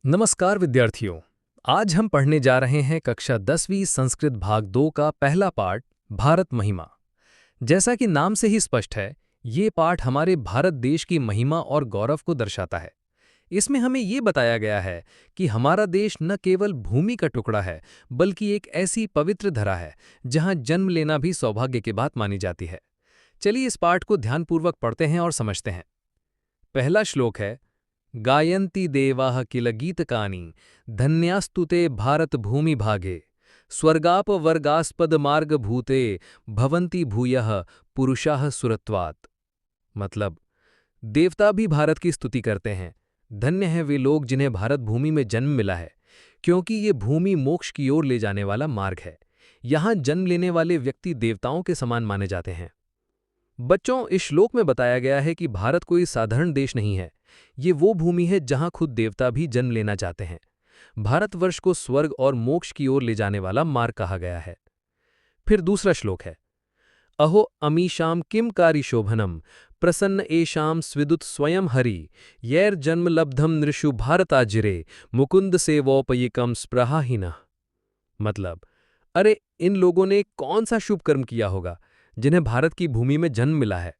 नमस्कार विद्यार्थियों। आज हम पढ़ने जा रहे हैं कक्षा 10वीं संस्कृत भाग 2 का पहला पाठ भारत महिमा। जैसा कि नाम से ही स्पष्ट है, ये पाठ हमारे भारत देश की महिमा और गौरव को दर्शाता है। इसमें हमें ये बताया गया है कि हमारा देश न केवल भूमि का टुकड़ा है, बल्कि एक ऐसी पवित्र धरा है जहां जन्म लेना भी सौभाग्य की बात मानी जाती है। चलिए इस पाठ को ध्यानपूर्वक पढ़ते हैं और समझते हैं। पहला श्लोक है, गायन्ति देवाः किल गीतकानि धन्यास्तुते भारत भूमि भागे स्वर्गापवर्गास्पद मार्ग भूते भवन्ति भूयः पुरुषाः सुरत्वात्। मतलब, देवता भी भारत की स्तुति करते हैं। धन्य है वे लोग जिन्हें भारत भूमि में जन्म मिला है, क्योंकि ये भूमि मोक्ष की ओर ले जाने वाला मार्ग है। यहाँ जन्म लेने वाले व्यक्ति देवताओं के समान माने जाते हैं। बच्चों, इस श्लोक में बताया गया है कि भारत कोई साधारण देश नहीं है। ये वो भूमि है जहां खुद देवता भी जन्म लेना चाहते हैं। भारतवर्ष को स्वर्ग और मोक्ष की ओर ले जाने वाला मार्ग कहा गया है। फिर दूसरा श्लोक है, अहो अमीशाम किम कारी शोभनम प्रसन्न एशाम स्विदुत स्वयं हरि यैर जन्म लब्धम नृषु भारताजिरे मुकुंद सेवोपयिकम स्पृहाहीनः। मतलब, अरे इन लोगों ने कौन सा शुभ कर्म किया होगा जिन्हें भारत की भूमि में जन्म मिला है।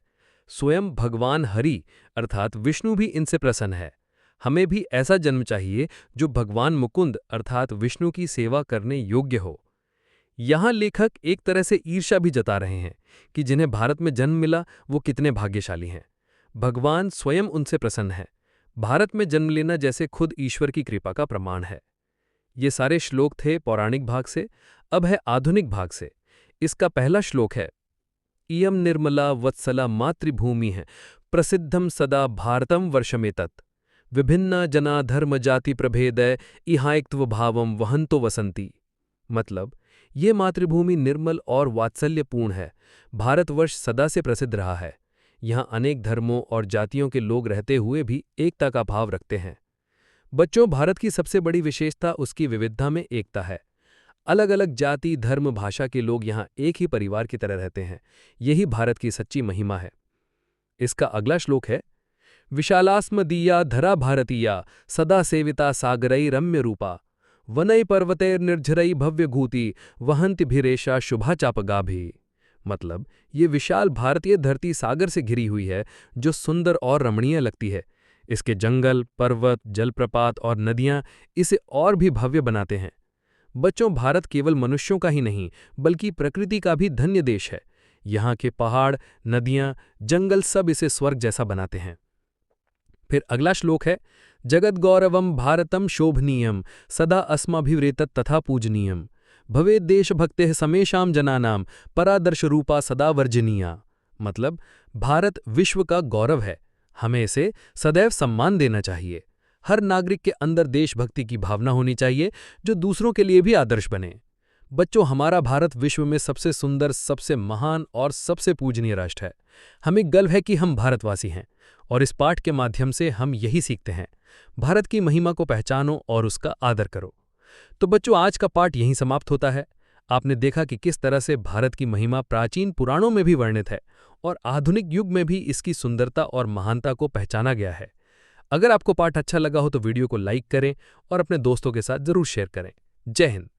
स्वयं भगवान हरि अर्थात विष्णु भी इनसे प्रसन्न है। हमें भी ऐसा जन्म चाहिए जो भगवान मुकुंद अर्थात विष्णु की सेवा करने योग्य हो। यहाँ लेखक एक तरह से ईर्ष्या भी जता रहे हैं कि जिन्हें भारत में जन्म मिला वो कितने भाग्यशाली हैं। भगवान स्वयं उनसे प्रसन्न है। भारत में जन्म लेना जैसे खुद ईश्वर की कृपा का प्रमाण है। ये सारे श्लोक थे पौराणिक भाग से। अब है आधुनिक भाग से। इसका पहला श्लोक है, इयं निर्मला वत्सला मातृभूमि है प्रसिद्धम सदा भारतम वर्षमेतत् विभिन्न जना धर्म जाति प्रभेदय इहायक्त्व भावम वहंतो वसंती। मतलब, ये मातृभूमि निर्मल और वात्सल्यपूर्ण है। भारतवर्ष सदा से प्रसिद्ध रहा है। यहाँ अनेक धर्मों और जातियों के लोग रहते हुए भी एकता का भाव रखते हैं। बच्चों, भारत की सबसे बड़ी विशेषता उसकी विविधता में एकता है। अलग अलग जाति धर्म भाषा के लोग यहाँ एक ही परिवार की तरह रहते हैं। यही भारत की सच्ची महिमा है। इसका अगला श्लोक है, विशालास्मदीया धरा भारतीया सदा सेविता सागरई रम्य रूपा वनई पर्वतैर निर्झरई भव्य घूति वहंतिभिरेशा शुभा चापगाभी। मतलब, ये विशाल भारतीय धरती सागर से घिरी हुई है जो सुंदर और रमणीय लगती है। इसके जंगल पर्वत जलप्रपात और नदियां इसे और भी भव्य बनाते हैं। बच्चों, भारत केवल मनुष्यों का ही नहीं बल्कि प्रकृति का भी धन्य देश है। यहाँ के पहाड़ नदियाँ जंगल सब इसे स्वर्ग जैसा बनाते हैं। फिर अगला श्लोक है, जगद गौरवम भारतम शोभनीयम सदा अस्माभिव्रेतत तथा पूजनीयम भवेद देशभक्तेः समेषां जनानां परादर्श रूपा सदा वर्जनीया। मतलब, भारत विश्व का गौरव है। हमें इसे सदैव सम्मान देना चाहिए। हर नागरिक के अंदर देशभक्ति की भावना होनी चाहिए जो दूसरों के लिए भी आदर्श बने। बच्चों, हमारा भारत विश्व में सबसे सुंदर सबसे महान और सबसे पूजनीय राष्ट्र है। हमें गर्व है कि हम भारतवासी हैं और इस पाठ के माध्यम से हम यही सीखते हैं। भारत की महिमा को पहचानो और उसका आदर करो। तो बच्चों, आज का पाठ यहीं समाप्त होता है। आपने देखा कि किस तरह से भारत की महिमा प्राचीन पुराणों में भी वर्णित है और आधुनिक युग में भी इसकी सुंदरता और महानता को पहचाना गया है। अगर आपको पाठ अच्छा लगा हो तो वीडियो को लाइक करें और अपने दोस्तों के साथ जरूर शेयर करें। जय हिंद।